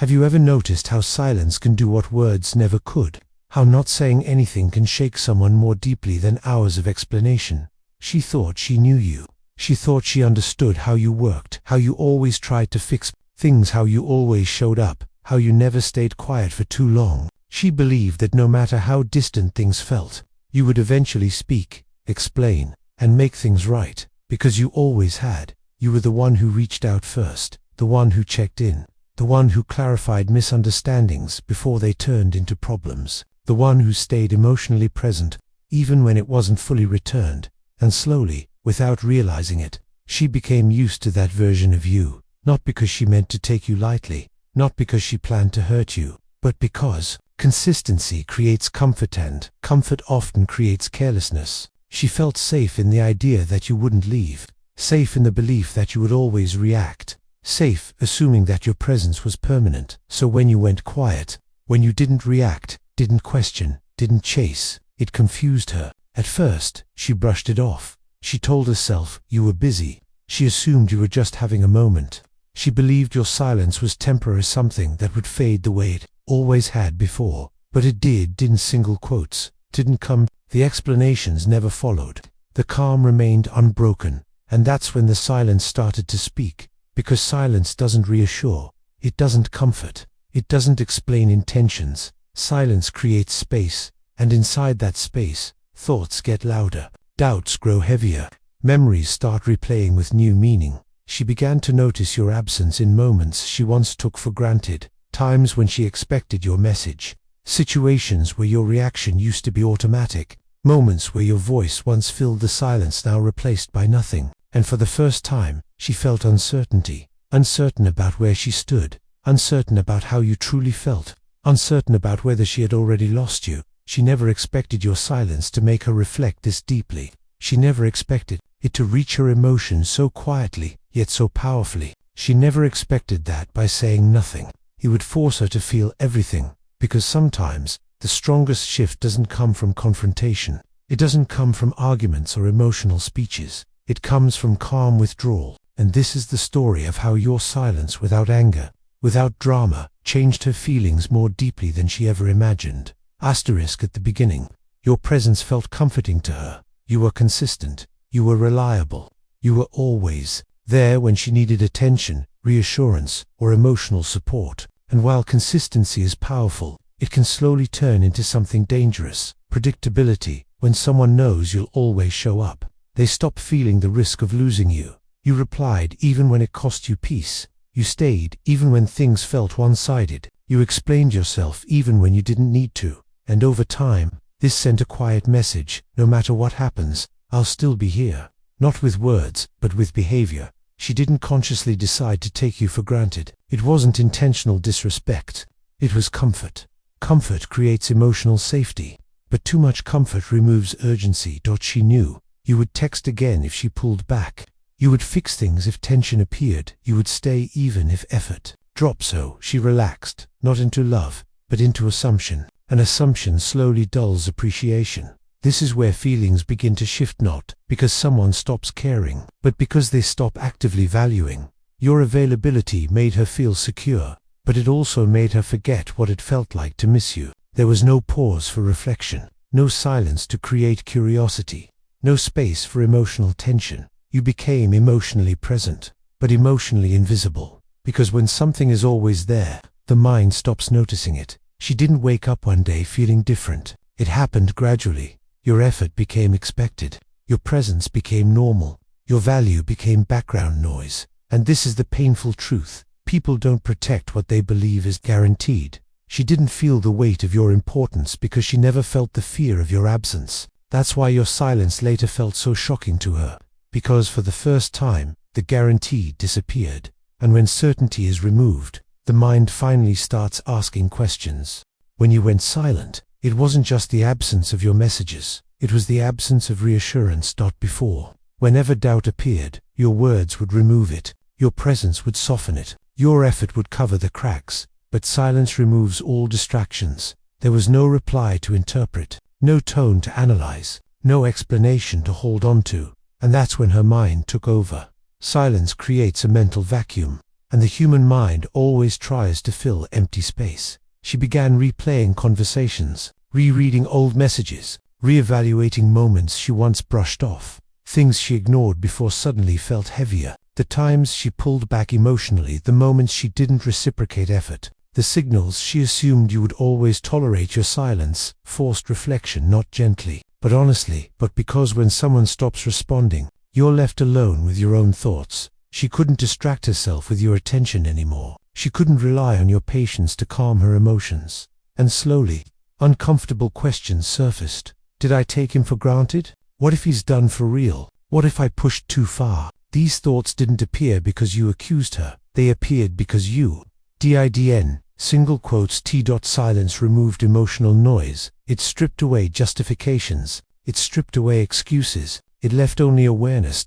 Have you ever noticed how silence can do what words never could? How not saying anything can shake someone more deeply than hours of explanation? She thought she knew you. She thought she understood how you worked, how you always tried to fix things, how you always showed up, how you never stayed quiet for too long. She believed that no matter how distant things felt, you would eventually speak, explain, and make things right, because you always had. You were the one who reached out first, the one who checked in, the one who clarified misunderstandings before they turned into problems, the one who stayed emotionally present even when it wasn't fully returned. And slowly, without realizing it, she became used to that version of you, not because she meant to take you lightly, not because she planned to hurt you, but because consistency creates comfort, and comfort often creates carelessness. She felt safe in the idea that you wouldn't leave, safe in the belief that you would always react, safe assuming that your presence was permanent. So when you went quiet, when you didn't react, didn't question, didn't chase, it confused her. At first, she brushed it off. She told herself you were busy. She assumed you were just having a moment. She believed your silence was temporary, something that would fade the way it always had before. But it didn't. Single quotes didn't come. The explanations never followed. The calm remained unbroken. And that's when the silence started to speak. Because silence doesn't reassure. It doesn't comfort. It doesn't explain intentions. Silence creates space. And inside that space, thoughts get louder. Doubts grow heavier. Memories start replaying with new meaning. She began to notice your absence in moments she once took for granted. Times when she expected your message. Situations where your reaction used to be automatic. Moments where your voice once filled the silence, now replaced by nothing. And for the first time, she felt uncertainty. Uncertain about where she stood. Uncertain about how you truly felt. Uncertain about whether she had already lost you. She never expected your silence to make her reflect this deeply. She never expected it to reach her emotions so quietly, yet so powerfully. She never expected that by saying nothing, he would force her to feel everything. Because sometimes, the strongest shift doesn't come from confrontation. It doesn't come from arguments or emotional speeches. It comes from calm withdrawal. And this is the story of how your silence, without anger, without drama, changed her feelings more deeply than she ever imagined. Asterisk at the beginning. Your presence felt comforting to her. You were consistent. You were reliable. You were always there when she needed attention, reassurance, or emotional support. And while consistency is powerful, it can slowly turn into something dangerous. Predictability. When someone knows you'll always show up, they stop feeling the risk of losing you. You replied even when it cost you peace. You stayed even when things felt one-sided. You explained yourself even when you didn't need to. And over time, this sent a quiet message: no matter what happens, I'll still be here. Not with words, but with behavior. She didn't consciously decide to take you for granted. It wasn't intentional disrespect. It was comfort. Comfort creates emotional safety. But too much comfort removes urgency. She knew you would text again if she pulled back. You would fix things if tension appeared. You would stay even if effort dropped. So she relaxed, not into love, but into assumption. An assumption slowly dulls appreciation. This is where feelings begin to shift, not because someone stops caring, but because they stop actively valuing. Your availability made her feel secure, but it also made her forget what it felt like to miss you. There was no pause for reflection, no silence to create curiosity, no space for emotional tension. You became emotionally present, but emotionally invisible. Because when something is always there, the mind stops noticing it. She didn't wake up one day feeling different. It happened gradually. Your effort became expected. Your presence became normal. Your value became background noise. And this is the painful truth. People don't protect what they believe is guaranteed. She didn't feel the weight of your importance because she never felt the fear of your absence. That's why your silence later felt so shocking to her. Because for the first time, the guarantee disappeared. And when certainty is removed, the mind finally starts asking questions. When you went silent, it wasn't just the absence of your messages. It was the absence of reassurance. Before, whenever doubt appeared, your words would remove it. Your presence would soften it. Your effort would cover the cracks. But silence removes all distractions. There was no reply to interpret, no tone to analyze, no explanation to hold on to. And that's when her mind took over. Silence creates a mental vacuum. and the human mind always tries to fill empty space. She began replaying conversations, rereading old messages, reevaluating moments she once brushed off. Things she ignored before suddenly felt heavier. The times she pulled back emotionally, the moments she didn't reciprocate effort, the signals she assumed you would always tolerate your silence, forced reflection not gently, but honestly, but because when someone stops responding, you're left alone with your own thoughts. She couldn't distract herself with your attention anymore. She couldn't rely on your patience to calm her emotions. And slowly, uncomfortable questions surfaced. Did I take him for granted? What if he's done for real? What if I pushed too far? These thoughts didn't appear because you accused her. They appeared because you, didn, single quotes t. Silence removed emotional noise. It stripped away justifications. It stripped away excuses. It left only awareness.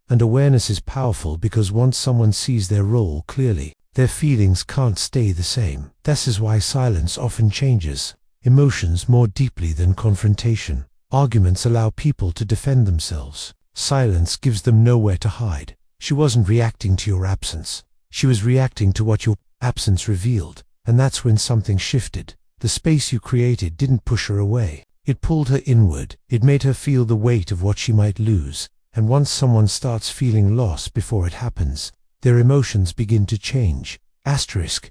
And awareness is powerful because once someone sees their role clearly, their feelings can't stay the same. This is why silence often changes emotions more deeply than confrontation. Arguments allow people to defend themselves. Silence gives them nowhere to hide. She wasn't reacting to your absence. She was reacting to what your absence revealed. And that's when something shifted. The space you created didn't push her away. It pulled her inward. It made her feel the weight of what she might lose. And once someone starts feeling loss before it happens, their emotions begin to change.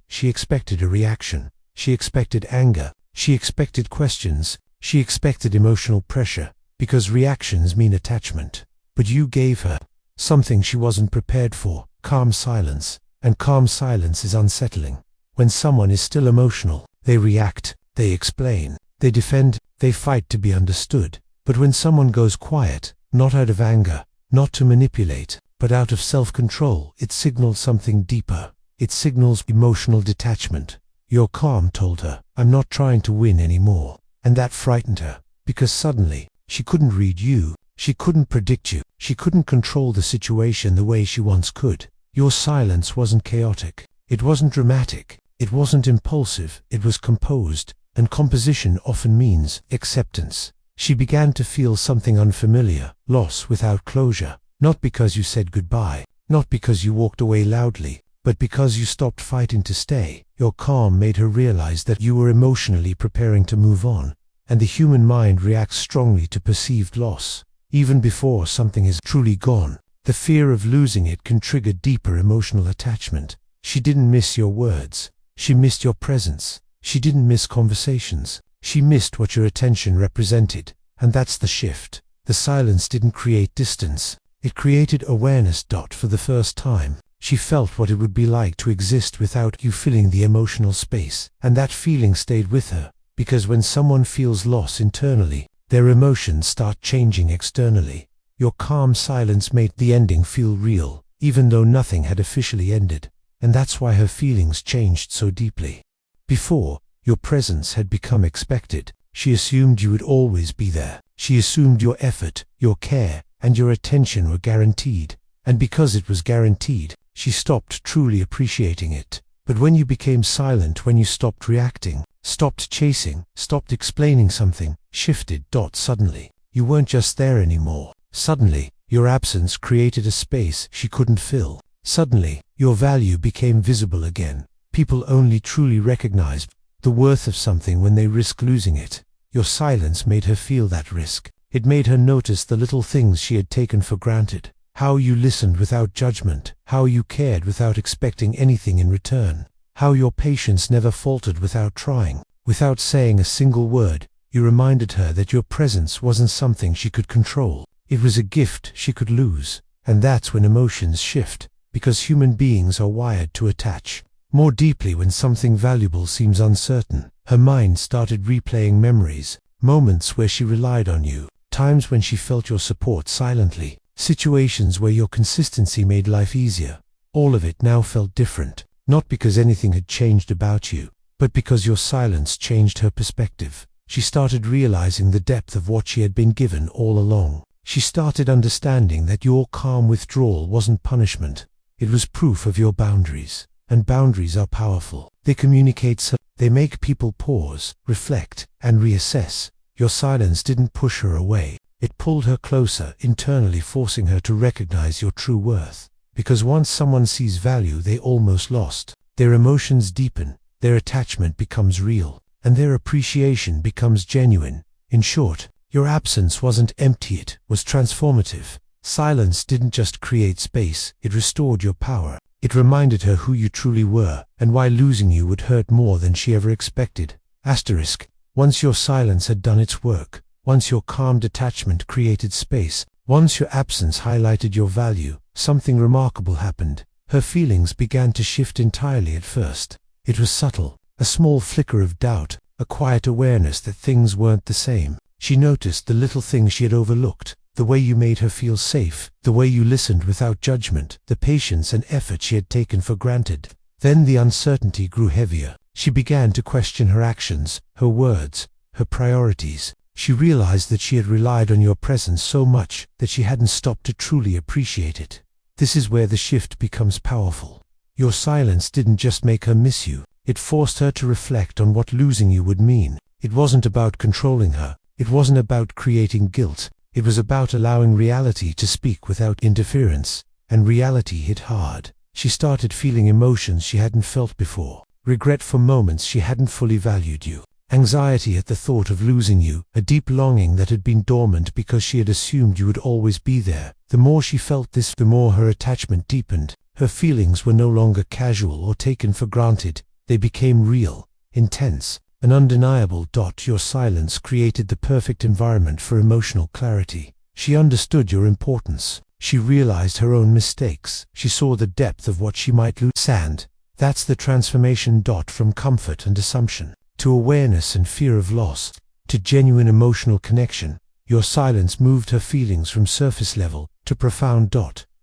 She expected a reaction. She expected anger. She expected questions. She expected emotional pressure, because reactions mean attachment. But you gave her something she wasn't prepared for, calm silence. And calm silence is unsettling. When someone is still emotional, they react, they explain, they defend, they fight to be understood. But when someone goes quiet, not out of anger, not to manipulate, but out of self-control, it signals something deeper. It signals emotional detachment. Your calm told her, I'm not trying to win anymore. And that frightened her, because suddenly, she couldn't read you, she couldn't predict you, she couldn't control the situation the way she once could. Your silence wasn't chaotic, it wasn't dramatic, it wasn't impulsive, it was composed, and composition often means acceptance. She began to feel something unfamiliar, loss without closure, not because you said goodbye, not because you walked away loudly, but because you stopped fighting to stay. Your calm made her realize that you were emotionally preparing to move on, and the human mind reacts strongly to perceived loss. Even before something is truly gone, the fear of losing it can trigger deeper emotional attachment. She didn't miss your words. She missed your presence. She didn't miss conversations. She missed what your attention represented. And that's the shift. The silence didn't create distance. It created awareness. For the first time, she felt what it would be like to exist without you filling the emotional space. And that feeling stayed with her, because when someone feels loss internally, their emotions start changing externally. Your calm silence made the ending feel real, even though nothing had officially ended. And that's why her feelings changed so deeply. Before, your presence had become expected. She assumed you would always be there. She assumed your effort, your care, and your attention were guaranteed. And because it was guaranteed, she stopped truly appreciating it. But when you became silent, when you stopped reacting, stopped chasing, stopped explaining something, shifted. Suddenly, you weren't just there anymore. Suddenly, your absence created a space she couldn't fill. Suddenly, your value became visible again. People only truly recognize the worth of something when they risk losing it. Your silence made her feel that risk. It made her notice the little things she had taken for granted. How you listened without judgment, how you cared without expecting anything in return, how your patience never faltered without trying. Without saying a single word, you reminded her that your presence wasn't something she could control. It was a gift she could lose. And that's when emotions shift, because human beings are wired to attach more deeply when something valuable seems uncertain. Her mind started replaying memories, moments where she relied on you, times when she felt your support silently, situations where your consistency made life easier. All of it now felt different, not because anything had changed about you, but because your silence changed her perspective. She started realizing the depth of what she had been given all along. She started understanding that your calm withdrawal wasn't punishment. It was proof of your boundaries. And boundaries are powerful. They communicate, they make people pause, reflect, and reassess. Your silence didn't push her away. It pulled her closer, internally forcing her to recognize your true worth. because once someone sees value they almost lost. Their emotions deepen, their attachment becomes real, and their appreciation becomes genuine. In short, your absence wasn't empty, it was transformative. Silence didn't just create space, it restored your power. It reminded her who you truly were, and why losing you would hurt more than she ever expected. Asterisk. Once your silence had done its work, once your calm detachment created space, once your absence highlighted your value, something remarkable happened. Her feelings began to shift entirely at first. It was subtle, a small flicker of doubt, a quiet awareness that things weren't the same. She noticed the little things she had overlooked, the way you made her feel safe, the way you listened without judgment, the patience and effort she had taken for granted. Then the uncertainty grew heavier. She began to question her actions, her words, her priorities. She realized that she had relied on your presence so much that she hadn't stopped to truly appreciate it. This is where the shift becomes powerful. Your silence didn't just make her miss you, it forced her to reflect on what losing you would mean. It wasn't about controlling her, it wasn't about creating guilt, it was about allowing reality to speak without interference, and reality hit hard. She started feeling emotions she hadn't felt before, regret for moments she hadn't fully valued you, anxiety at the thought of losing you, a deep longing that had been dormant because she had assumed you would always be there. The more she felt this, the more her attachment deepened. Her feelings were no longer casual or taken for granted, they became real, intense, and undeniable. Your silence created the perfect environment for emotional clarity. She understood your importance. She realized her own mistakes. She saw the depth of what she might lose. Sand. That's the transformation. From comfort and assumption, to awareness and fear of loss, to genuine emotional connection. Your silence moved her feelings from surface level to profound.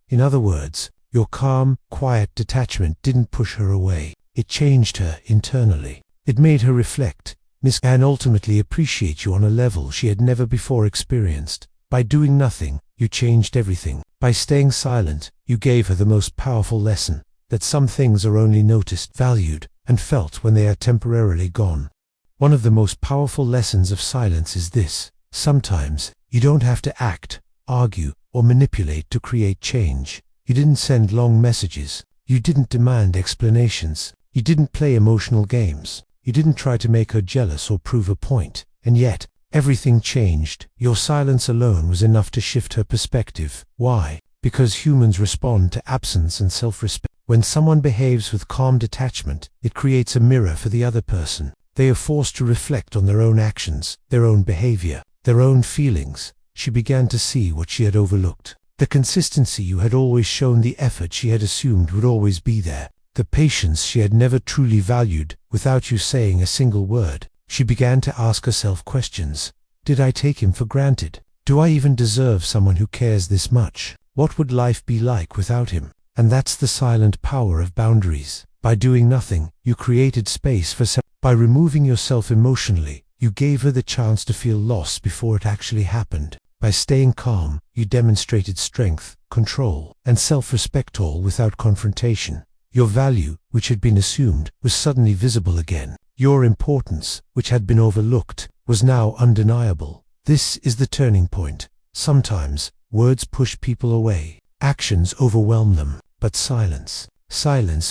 In other words, your calm, quiet detachment didn't push her away. It changed her internally. It made her reflect, and ultimately appreciate you on a level she had never before experienced. By doing nothing, you changed everything. By staying silent, you gave her the most powerful lesson, that some things are only noticed, valued, and felt when they are temporarily gone. One of the most powerful lessons of silence is this: sometimes, you don't have to act, argue, or manipulate to create change. You didn't send long messages. You didn't demand explanations. You didn't play emotional games. You didn't try to make her jealous or prove a point. And yet, everything changed. Your silence alone was enough to shift her perspective. Why? Because humans respond to absence and self-respect. When someone behaves with calm detachment, it creates a mirror for the other person. They are forced to reflect on their own actions, their own behavior, their own feelings. She began to see what she had overlooked. The consistency you had always shown, the effort she had assumed would always be there, the patience she had never truly valued. Without you saying a single word, she began to ask herself questions. Did I take him for granted? Do I even deserve someone who cares this much? What would life be like without him? And that's the silent power of boundaries. By doing nothing, you created space for By removing yourself emotionally, you gave her the chance to feel loss before it actually happened. By staying calm, you demonstrated strength, control, and self-respect, all without confrontation. Your value, which had been assumed, was suddenly visible again. Your importance, which had been overlooked, was now undeniable. This is the turning point. Sometimes, words push people away. Actions overwhelm them. But silence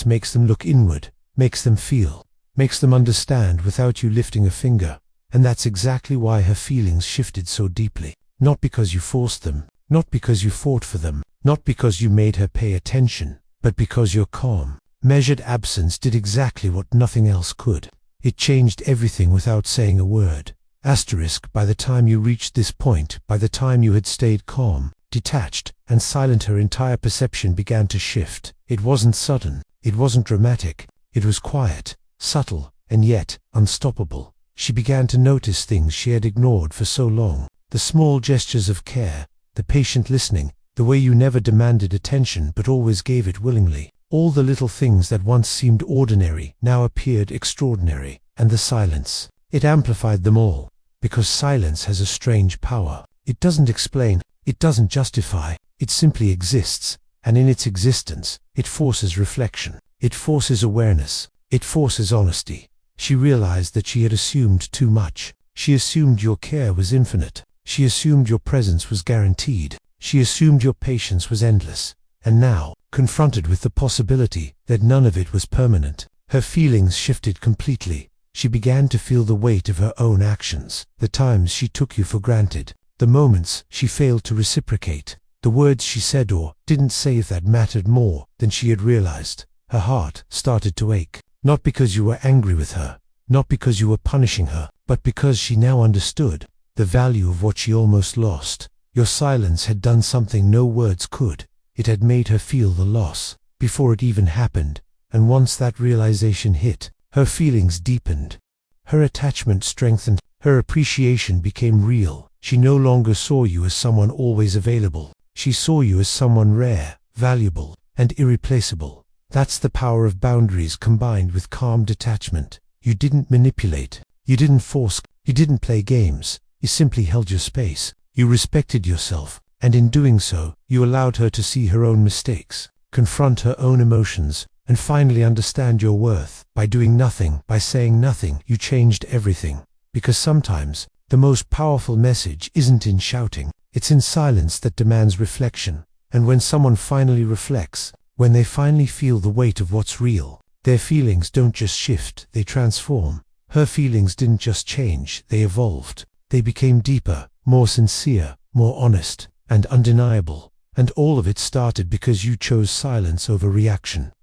makes them look inward, makes them feel, makes them understand without you lifting a finger. And that's exactly why her feelings shifted so deeply. Not because you forced them, not because you fought for them, not because you made her pay attention, but because your calm, measured absence did exactly what nothing else could. It changed everything without saying a word. Asterisk. By the time you reached this point, by the time you had stayed calm, detached, and silent, her entire perception began to shift. It wasn't sudden, it wasn't dramatic, it was quiet, subtle, and yet unstoppable. She began to notice things she had ignored for so long. The small gestures of care, the patient listening, the way you never demanded attention but always gave it willingly. All the little things that once seemed ordinary now appeared extraordinary. And the silence, it amplified them all. Because silence has a strange power. It doesn't explain, it doesn't justify, it simply exists. And in its existence, it forces reflection. It forces awareness. It forces honesty. She realized that she had assumed too much. She assumed your care was infinite. She assumed your presence was guaranteed. She assumed your patience was endless. And now, confronted with the possibility that none of it was permanent, her feelings shifted completely. She began to feel the weight of her own actions, the times she took you for granted, the moments she failed to reciprocate, the words she said or didn't say that mattered more than she had realized. Her heart started to ache, not because you were angry with her, not because you were punishing her, but because she now understood the value of what she almost lost. Your silence had done something no words could. It had made her feel the loss before it even happened, and once that realization hit, her feelings deepened. Her attachment strengthened, her appreciation became real. She no longer saw you as someone always available. She saw you as someone rare, valuable, and irreplaceable. That's the power of boundaries combined with calm detachment. You didn't manipulate, you didn't force, you didn't play games, you simply held your space. You respected yourself, and in doing so, you allowed her to see her own mistakes, confront her own emotions, and finally understand your worth. By doing nothing, by saying nothing, you changed everything. Because sometimes, the most powerful message isn't in shouting, it's in silence that demands reflection. And when someone finally reflects, when they finally feel the weight of what's real, their feelings don't just shift, they transform. Her feelings didn't just change, they evolved. They became deeper, more sincere, more honest, and undeniable. And all of it started because you chose silence over reaction,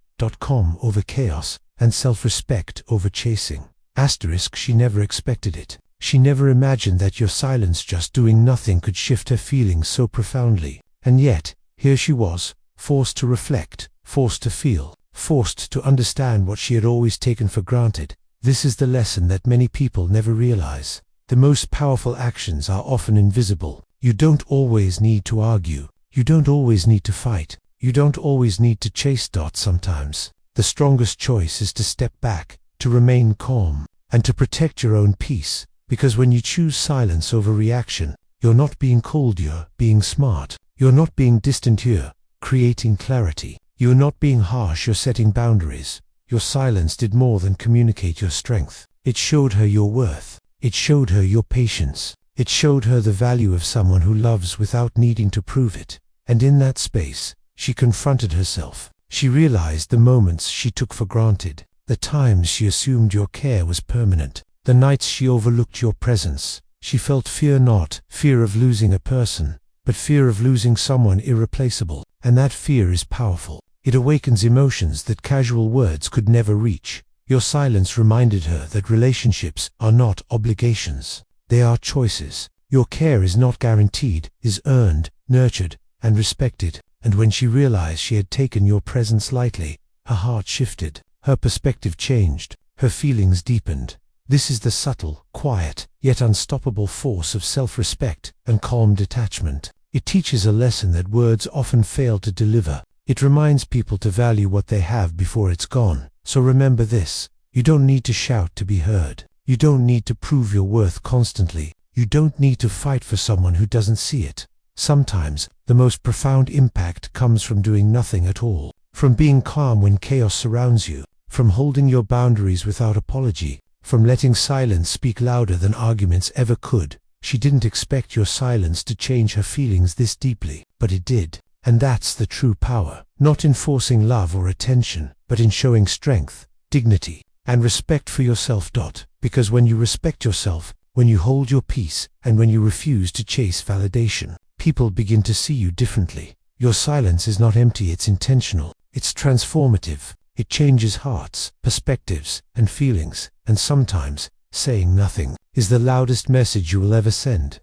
.com over chaos, and self-respect over chasing. She never expected it. She never imagined that your silence, just doing nothing, could shift her feelings so profoundly. And yet, here she was, forced to reflect, forced to feel, forced to understand what she had always taken for granted. This is the lesson that many people never realize. The most powerful actions are often invisible. You don't always need to argue. You don't always need to fight. You don't always need to chase. Sometimes, the strongest choice is to step back, to remain calm, and to protect your own peace. Because when you choose silence over reaction, you're not being cold, you're being smart. You're not being distant, you're creating clarity. You're not being harsh, you're setting boundaries. Your silence did more than communicate your strength. It showed her your worth. It showed her your patience. It showed her the value of someone who loves without needing to prove it. And in that space, she confronted herself. She realized the moments she took for granted, the times she assumed your care was permanent, the nights she overlooked your presence. She felt fear, not fear of losing a person, but fear of losing someone irreplaceable. And that fear is powerful. It awakens emotions that casual words could never reach. Your silence reminded her that relationships are not obligations. They are choices. Your care is not guaranteed, is earned, nurtured, and respected. And when she realized she had taken your presence lightly, her heart shifted, her perspective changed, her feelings deepened. This is the subtle, quiet, yet unstoppable force of self-respect and calm detachment. It teaches a lesson that words often fail to deliver. It reminds people to value what they have before it's gone. So remember this: you don't need to shout to be heard. You don't need to prove your worth constantly. You don't need to fight for someone who doesn't see it. Sometimes, the most profound impact comes from doing nothing at all, from being calm when chaos surrounds you, from holding your boundaries without apology, from letting silence speak louder than arguments ever could. She didn't expect your silence to change her feelings this deeply, but it did. And that's the true power, not in forcing love or attention, but in showing strength, dignity, and respect for yourself. Because when you respect yourself, when you hold your peace, and when you refuse to chase validation, people begin to see you differently. Your silence is not empty, it's intentional, it's transformative. It changes hearts, perspectives, and feelings, and sometimes, saying nothing is the loudest message you will ever send.